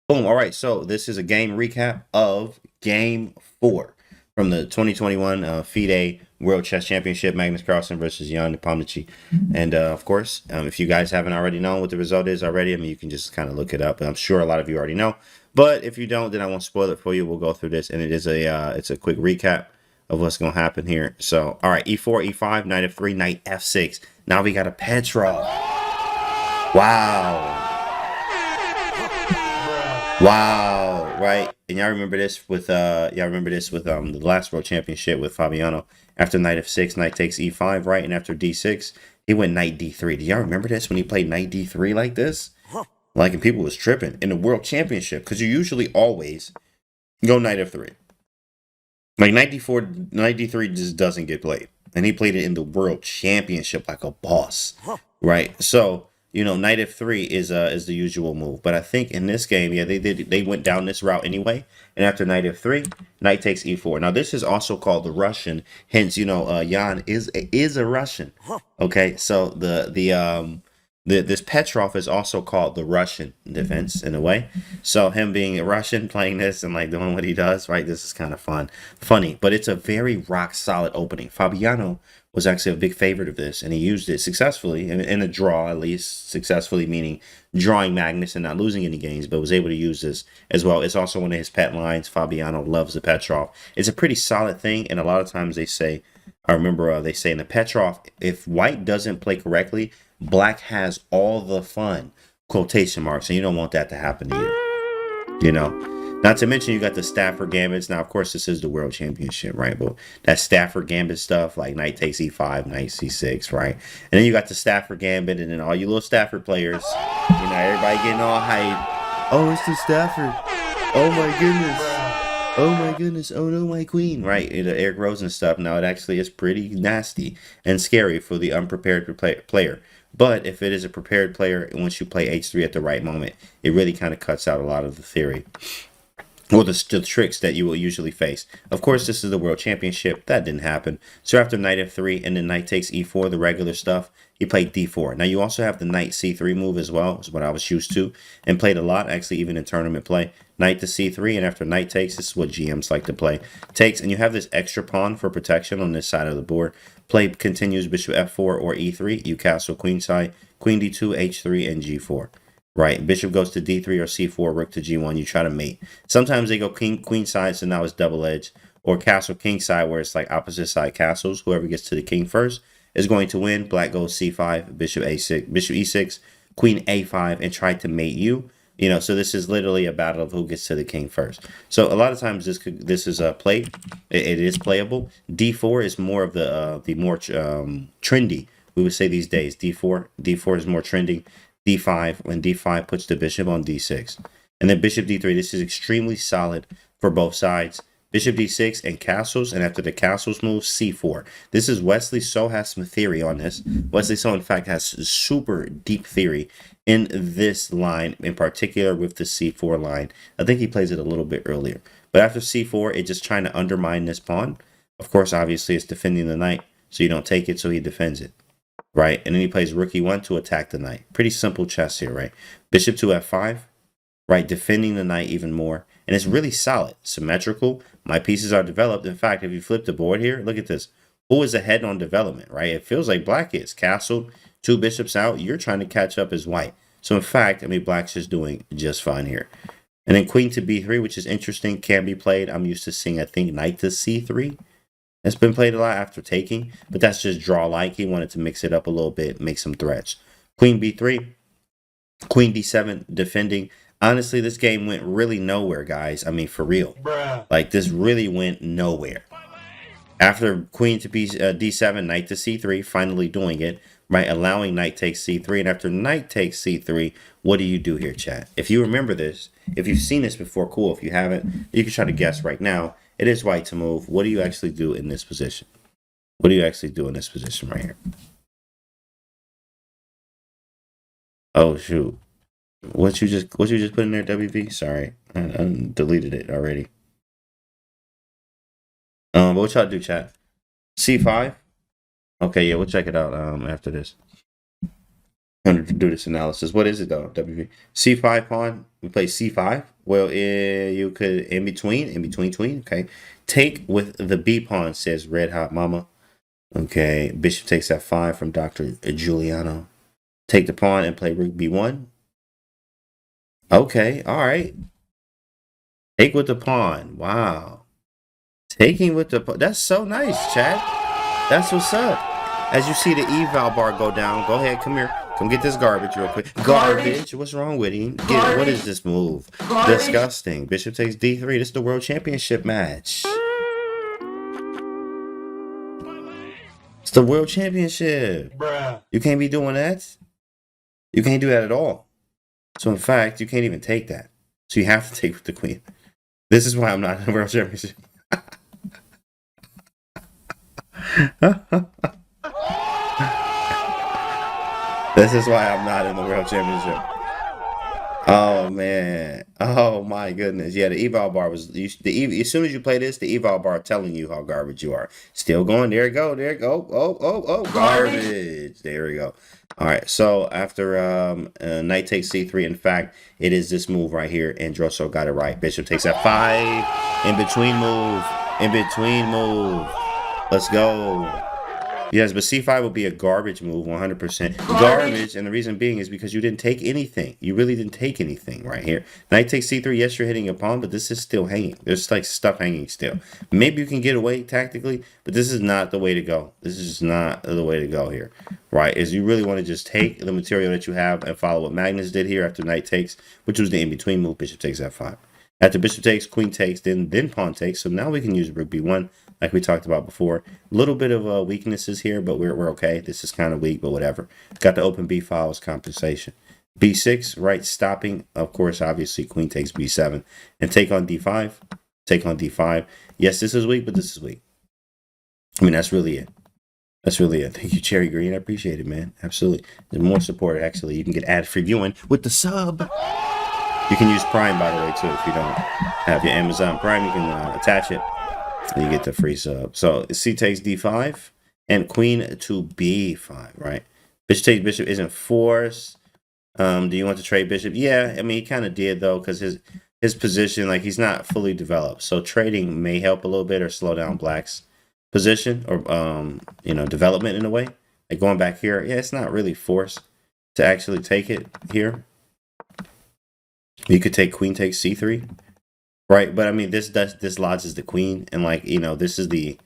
Boom. All right. So this is a game recap of Game 4 from the 2021 FIDE World Chess Championship. Magnus Carlsen versus Jan Nepomniachtchi. And of course, if you guys haven't already known what the result is already, I mean, you can just kind of look it up. And I'm sure a lot of you already know. But if you don't, then I won't spoil it for you. We'll go through this, and it's a quick recap of what's going to happen here. So, all right, E4, E5, knight F3, knight F6. Now we got a Petrov. Wow. Wow, right? And y'all remember this with the last world championship with Fabiano. After knight f6, knight takes e5, right? And after d6, he went knight d3. Do y'all remember this when he played knight d3 like this? Like, and people was tripping in the world championship, because you usually always go knight f3. Like knight d4, knight d3 just doesn't get played. And he played it in the world championship like a boss, right? So, you know, knight f3 is the usual move. But I think in this game, yeah, they went down this route anyway. And after knight f3, knight takes e4. Now this is also called the Russian. Hence, you know, Jan is a Russian. Okay, so this Petrov is also called the Russian defense in a way. So him being a Russian, playing this and like doing what he does, right? This is kind of funny, but it's a very rock solid opening. Fabiano was actually a big favorite of this, and he used it successfully in a draw, at least successfully, meaning drawing Magnus and not losing any games, but was able to use this as well. It's also one of his pet lines. Fabiano loves the Petrov. It's a pretty solid thing, and a lot of times they say, I remember they say in the Petrov, if white doesn't play correctly, black has all the fun, quotation marks, and you don't want that to happen to you, you know. Not to mention you got the Stafford Gambits. Now, of course, this is the World Championship, right? But that Stafford Gambit stuff, like knight takes e5, knight c6, right? And then you got the Stafford Gambit, and then all you little Stafford players, you know, everybody getting all hyped. Oh, it's the Stafford. Oh, my goodness. Oh, my goodness. Oh, no, my queen, right? The Eric Rosen stuff. Now, it actually is pretty nasty and scary for the unprepared player. But if it is a prepared player, once you play h3 at the right moment, it really kind of cuts out a lot of the theory or the tricks that you will usually face. Of course, this is the World Championship. That didn't happen. So after knight f3 and then knight takes e4, the regular stuff, he played d4. Now you also have the knight c3 move as well, is what I was used to and played a lot, actually, even in tournament play. Knight to c3, and after knight takes, this is what GMs like to play. Takes, and you have this extra pawn for protection on this side of the board. Play continues bishop f4 or e3. You castle queenside, queen d2, h3, and g4. Right, bishop goes to d3 or c4, rook to g1. You try to mate. Sometimes they go queen side, so now it's double edged, or castle king side, where it's like opposite side castles. Whoever gets to the king first is going to win. Black goes c5, bishop a6, bishop e6, queen a5, and try to mate you. You know, so this is literally a battle of who gets to the king first. So a lot of times this is played. It is playable. D4 is more of the more trendy. We would say these days. D4 is more trending. D5, when D5 puts the bishop on D6. And then bishop D3, this is extremely solid for both sides. Bishop D6 and castles, and after the castles move, C4. This is Wesley So has some theory on this. Wesley So, in fact, has super deep theory in this line, in particular with the C4 line. I think he plays it a little bit earlier. But after C4, it's just trying to undermine this pawn. Of course, obviously, it's defending the knight, so you don't take it, so he defends it. Right, and then he plays rook e1 to attack the knight. Pretty simple chess here, right? Bishop to f5, right, defending the knight even more. And it's really solid, symmetrical. My pieces are developed. In fact, if you flip the board here, look at this. Who is ahead on development, right? It feels like black is. Castle, two bishops out. You're trying to catch up as white. So, in fact, I mean, black's just doing just fine here. And then queen to b3, which is interesting, can be played. I'm used to seeing, I think, knight to c3. It's been played a lot after taking, but that's just draw-like. He wanted to mix it up a little bit, make some threats. Queen b3, queen d7, defending. Honestly, this game went really nowhere, guys. I mean, for real. Bruh. Like, this really went nowhere. After queen to d7, knight to c3, finally doing it, right? Allowing knight takes c3, and after knight takes c3, what do you do here, chat? If you remember this, if you've seen this before, cool. If you haven't, you can try to guess right now. It is white to move. What do you actually do in this position? What do you actually do in this position right here? Oh shoot! What you just put in there, WV? Sorry, I deleted it already. What y'all do, chat? C5. Okay, yeah, we'll check it out after this. to do this analysis. What is it though? WP C5 pawn. We play C5. Well, you could in between, tween. Okay. Take with the B pawn, says Red Hot Mama. Okay. Bishop takes F5 from Dr. Giuliano. Take the pawn and play rook B1. Okay. All right. Take with the pawn. Wow. Taking with the pawn. That's so nice, Chad. That's what's up. As you see the eval bar go down, go ahead, come here. Come get this garbage real quick. Garbage? What's wrong with him? What is this move? Disgusting. Bishop takes D3. This is the World Championship match. It's the World Championship. Bruh. You can't be doing that. You can't do that at all. So in fact, you can't even take that. So you have to take with the queen. This is why I'm not in the World Championship. This is why I'm not in the World Championship. Oh man. Oh my goodness. Yeah, the eval bar was as soon as you play this, the eval bar telling you how garbage you are. Still going. There you go. There you go. Oh, garbage. There we go. All right. So after knight takes C3, in fact, it is this move right here, and Drosso got it right. Bishop takes F5. In between move. In between move. Let's go. Yes, but C5 will be a garbage move, 100%. Garbage, and the reason being is because you didn't take anything. You really didn't take anything right here. Knight takes C3. Yes, you're hitting a pawn, but this is still hanging. There's like stuff hanging still. Maybe you can get away tactically, but this is not the way to go. This is not the way to go here, right? Is you really want to just take the material that you have and follow what Magnus did here after knight takes, which was the in-between move. Bishop takes F5. After bishop takes, queen takes, then pawn takes. So now we can use rook B1 like we talked about before. A little bit of weaknesses here, but we're okay. This is kind of weak, but whatever. Got the open B file as compensation. B6, right, stopping. Of course, obviously, queen takes B7. And take on D5. Take on D5. Yes, this is weak, but this is weak. I mean, that's really it. That's really it. Thank you, Cherry Green. I appreciate it, man. Absolutely. There's more support, actually. You can get ad-free viewing with the sub. You can use Prime, by the way, too. If you don't have your Amazon Prime, you can attach it. And you get the free sub. So C takes D5 and queen to B5, right? Bishop takes bishop isn't forced. Do you want to trade bishop? Yeah, I mean, he kind of did, though, because his position, like, he's not fully developed. So trading may help a little bit or slow down Black's position or, development in a way. Like going back here, yeah, it's not really forced to actually take it here. You could take queen takes C3, right? But I mean, this lodges the queen, and like, this is the,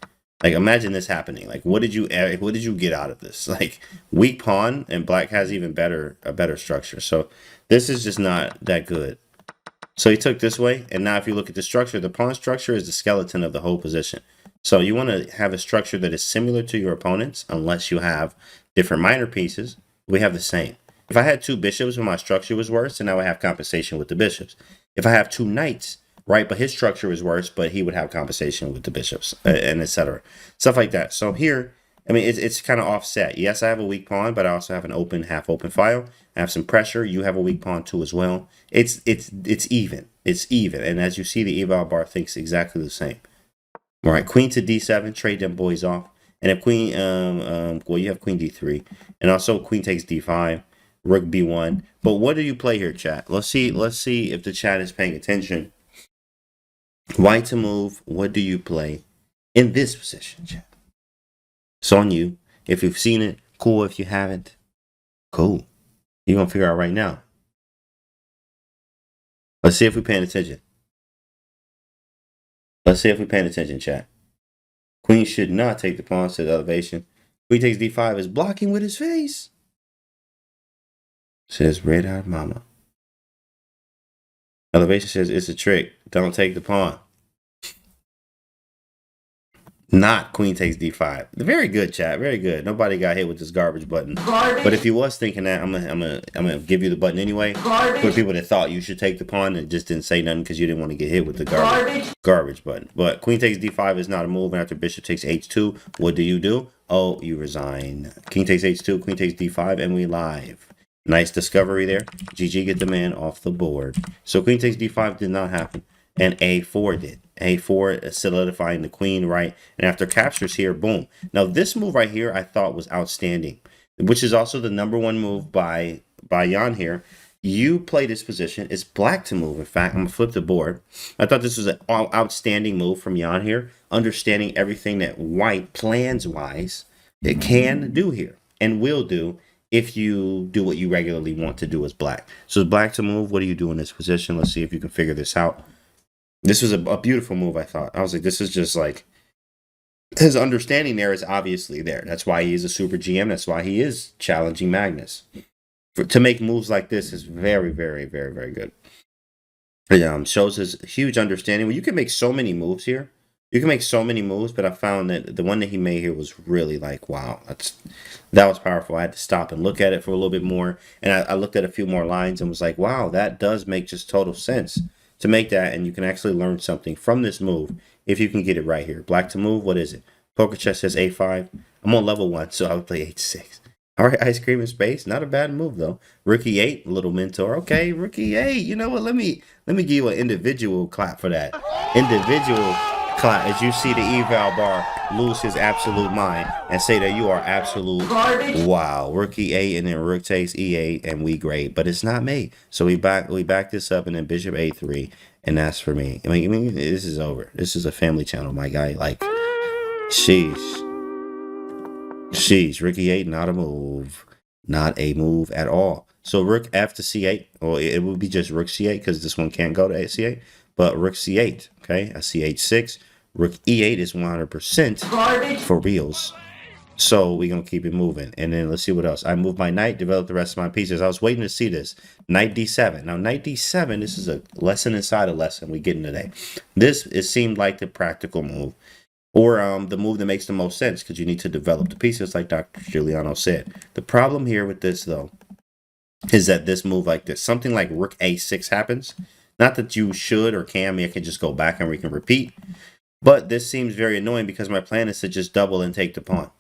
like, imagine this happening. Like, what did you get out of this? Like, weak pawn, and Black has even a better structure. So this is just not that good. So he took this way, and now if you look at the structure, the pawn structure is the skeleton of the whole position. So you want to have a structure that is similar to your opponent's, unless you have different minor pieces. We have the same. If I had two bishops when my structure was worse, then I would have compensation with the bishops. If I have two knights, right, but his structure is worse, but he would have compensation with the bishops, and etc. Stuff like that. So here, I mean, it's kind of offset. Yes, I have a weak pawn, but I also have an open, half-open file. I have some pressure. You have a weak pawn too as well. It's even. It's even. And as you see, the eval bar thinks exactly the same. All right, queen to D7, trade them boys off. And if queen, well, you have queen D3, and also queen takes D5. Rook B1. But what do you play here, chat? Let's see if the chat is paying attention. White to move. What do you play in this position, chat? It's on you. If you've seen it, cool. If you haven't, cool. You're going to figure out right now. Let's see if we're paying attention. Let's see if we're paying attention, chat. Queen should not take the pawn to the elevation. Queen takes D5 is blocking with his face. Says Red Hot Mama. Elevation says it's a trick. Don't take the pawn. Not queen takes D5. Very good, chat. Very good. Nobody got hit with this garbage button. But if you was thinking that, I'm gonna give you the button anyway. For people that thought you should take the pawn and just didn't say nothing because you didn't want to get hit with the garbage button. But queen takes D5 is not a move. And after bishop takes H2, what do? Oh, you resign. King takes H2, queen takes D5, and we live. Nice discovery there. GG, get the man off the board. So queen takes D5 did not happen. And A4 did. A4 solidifying the queen, right? And after captures here, boom. Now this move right here I thought was outstanding. which is also the #1 move by Jan here. You play this position. It's black to move. In fact, I'm gonna flip the board. I thought this was an outstanding move from Jan here, understanding everything that white plans wise it can do here and will do if you do what you regularly want to do as black. So it's black to move. What do you do in this position? Let's see if you can figure this out. This was a beautiful move. I thought. I was like, this is just like, his understanding there is obviously there. That's why he is a super GM. That's why he is challenging Magnus. To make moves like this is very, very, very, very good. It shows his huge understanding. Well, you can make so many moves here. You can make so many moves, but I found that the one that he made here was really like, wow, that was powerful. I had to stop and look at it for a little bit more. And I looked at a few more lines and was like, wow, that does make just total sense to make that. And you can actually learn something from this move if you can get it right here. Black to move, what is it? Poker Chess says A5. I'm on level 1, so I would play H6. All right, ice cream in space. Not a bad move though. Rook E8, little mentor. Okay, Rook E8. You know what? Let me give you an individual clap for that. Individual clap as you see the eval bar lose his absolute mind and say that you are absolute garbage. Wow. Rook E8 and then Rook takes E8 and we great, but it's not me. So we back this up and then Bishop A3 and that's for me. I mean, this is over. This is a family channel, my guy. Like, sheesh. Rook E8, not a move. Not a move at all. So Rook F to C8, or it would be just Rook C8 because this one can't go to C8, but Rook C8, okay? A C8-6. Rook E8 is 100% for reals. So we're going to keep it moving. And then let's see what else. I move my knight, develop the rest of my pieces. I was waiting to see this. Knight D7. Now, Knight D7, this is a lesson inside a lesson we get in today. It seemed like the practical move. Or the move that makes the most sense because you need to develop the pieces like Dr. Giuliano said. The problem here with this, though, is that this move like this, something like Rook A6 happens. Not that you should or can. I mean, I can just go back and we can repeat. But this seems very annoying because my plan is to just double and take the pawn.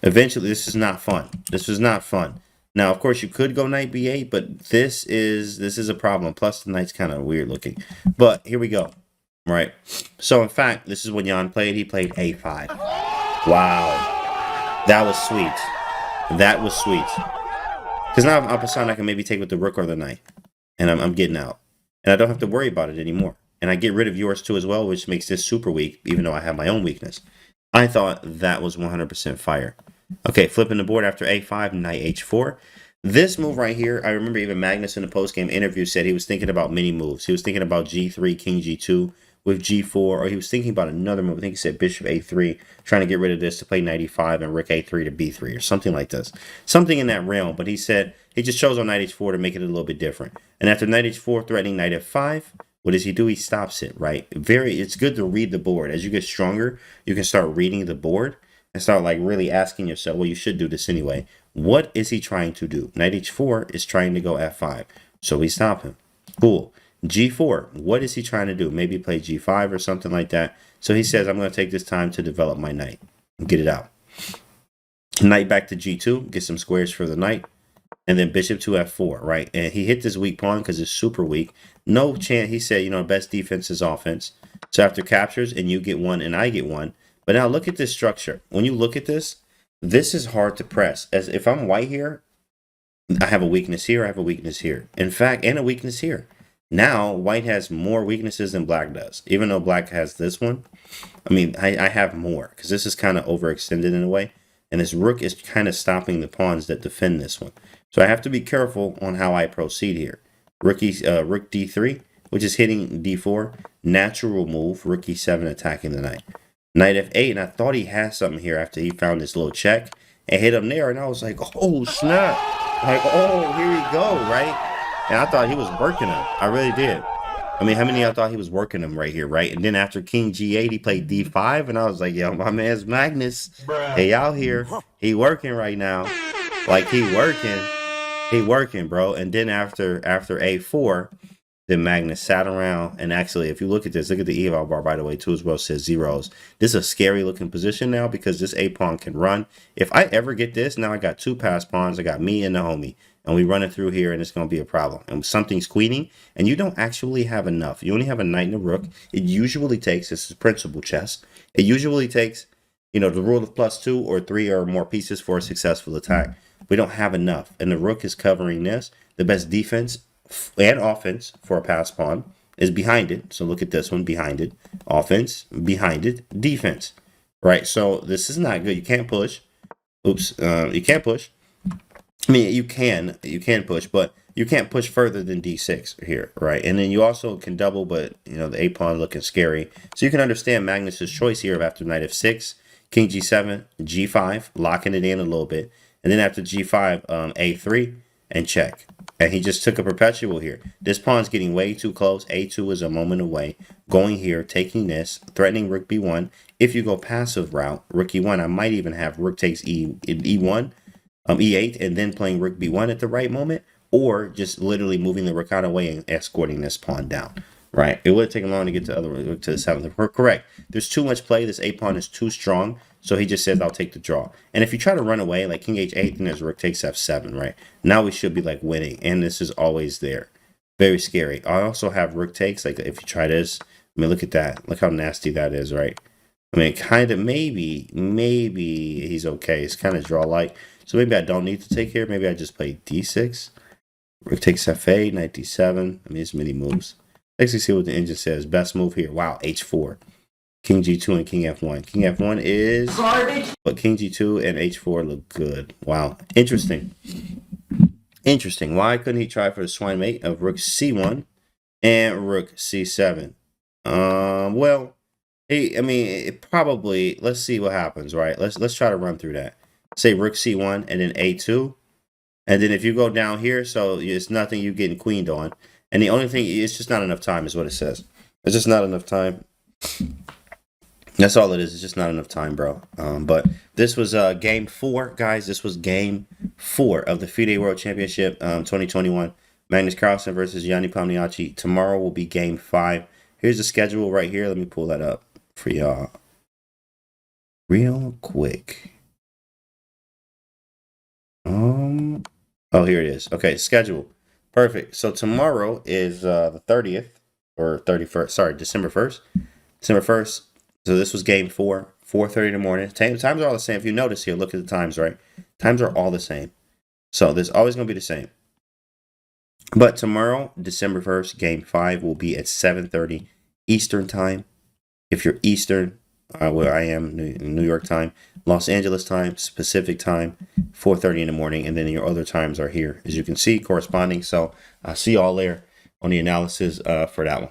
Eventually, this is not fun. This is not fun. Now, of course, you could go Knight B8, but this is a problem. Plus, the knight's kind of weird looking. But here we go. Right. So, in fact, this is when Jan played. He played A5. Wow. That was sweet. That was sweet. Because now I'm up a sign I can maybe take with the rook or the knight. And I'm getting out. And I don't have to worry about it anymore. And I get rid of yours too as well, which makes this super weak, even though I have my own weakness. I thought that was 100% fire. Okay, flipping the board after A5, Knight H4. This move right here, I remember even Magnus in the post-game interview said he was thinking about many moves. He was thinking about G3, King G2 with G4, or he was thinking about another move. I think he said Bishop A3, trying to get rid of this to play Knight E5 and Rook A3 to B3 or something like this. Something in that realm, but he said he just chose on Knight H4 to make it a little bit different. And after Knight H4 threatening Knight F5, what does he do? He stops it, right? It's good to read the board. As you get stronger, you can start reading the board and start like really asking yourself, well, you should do this anyway. What is he trying to do? Knight H4 is trying to go F5. So we stop him. Cool. G4, what is he trying to do? Maybe play G5 or something like that. So he says, I'm going to take this time to develop my knight and get it out. Knight back to G2, get some squares for the knight. And then Bishop to F4, right? And he hit this weak pawn because it's super weak. No chance. He said, best defense is offense. So after captures, and you get one and I get one. But now look at this structure. When you look at this, this is hard to press. As if I'm white here, I have a weakness here, I have a weakness here. In fact, and a weakness here. Now, white has more weaknesses than black does. Even though black has this one, I have more because this is kind of overextended in a way. And this rook is kind of stopping the pawns that defend this one. So I have to be careful on how I proceed here. Rook D3, which is hitting D4. Natural move. Rook E7 attacking the knight. Knight F8, and I thought he had something here after he found this little check and hit him there. And I was like, oh, snap. Like, oh, here we go, right? And I thought he was working him. I really did. How many of y'all thought he was working him right here, right? And then after King G8, he played D5, and I was like, yo, my man's Magnus. Hey, out here. He working right now. Like, he working, bro. And then after A4, then Magnus sat around. And actually, if you look at this, look at the eval bar, by the way, too, as well, says zeros. This is a scary looking position now because this A pawn can run. If I ever get this, now I got two pass pawns. I got me and the homie. And we run it through here, and it's going to be a problem. And something's queening, and you don't actually have enough. You only have a knight and a rook. It usually takes, this is principal chess, it usually takes, you know, the rule of +2 or 3 or more pieces for a successful attack. We don't have enough, and the rook is covering this. The best defense and offense for a pass pawn is behind it. So look at this one, behind it. Offense, behind it, defense. Right, so this is not good. You can't push. Oops, you can't push. I mean, you can push, but you can't push further than d6 here, right? And then you also can double, but you know the a pawn looking scary. So you can understand Magnus's choice here of after knight f6, king g7, g5, locking it in a little bit, and then after g5, a3 and check. And he just took a perpetual here. This pawn's getting way too close. A2 is a moment away. Going here, taking this, threatening rook b1. If you go passive route, rook e1, I might even have rook takes e1. E8 and then playing rook b1 at the right moment, or just literally moving the rook out of the way and escorting this pawn down, right? It would have taken long to get to the 7th. Correct. There's too much play. This a pawn is too strong, so he just says, I'll take the draw. And if you try to run away, like king h8, then there's rook takes f7, right? Now we should be like winning, and this is always there. Very scary. I also have rook takes, like if you try this, I mean, look at that. Look how nasty that is, right? I mean, kind of, maybe he's okay. It's kind of draw-like. So maybe I don't need to take here. Maybe I just play d6. Rook takes f8, knight d7. I mean, there's many moves. Let's see what the engine says. Best move here. Wow, h4. King g2 and king f1. King f1 is garbage. But king g2 and h4 look good. Wow, interesting. Interesting. Why couldn't he try for the swine mate of rook c1 and rook c7? Well, I mean, it probably. Let's see what happens. Right. Let's try to run through that. Say rook c1 and then a2, and then if you go down here, so it's nothing you getting queened on, and the only thing, it's just not enough time is what it says. It's just not enough time. That's all it is. It's just not enough time, bro. But this was game 4, guys. This was game 4 of the FIDE World Championship 2021. Magnus Carlsen versus Nepomniachtchi. Tomorrow will be game 5. Here's the schedule right here. Let me pull that up for y'all real quick. Oh, here it is. Okay, schedule. Perfect. So tomorrow is the 30th or 31st. Sorry, December 1st. December 1st. So this was game 4, 4:30 in the morning. Times are all the same. If you notice here, look at the times, right? Times are all the same. So there's always going to be the same. But tomorrow, December 1st, game 5 will be at 7:30 Eastern time. If you're Eastern, where I am, New York time, Los Angeles time, Pacific time, 4:30 in the morning, and then your other times are here, as you can see, corresponding. So I'll see y'all there on the analysis for that one.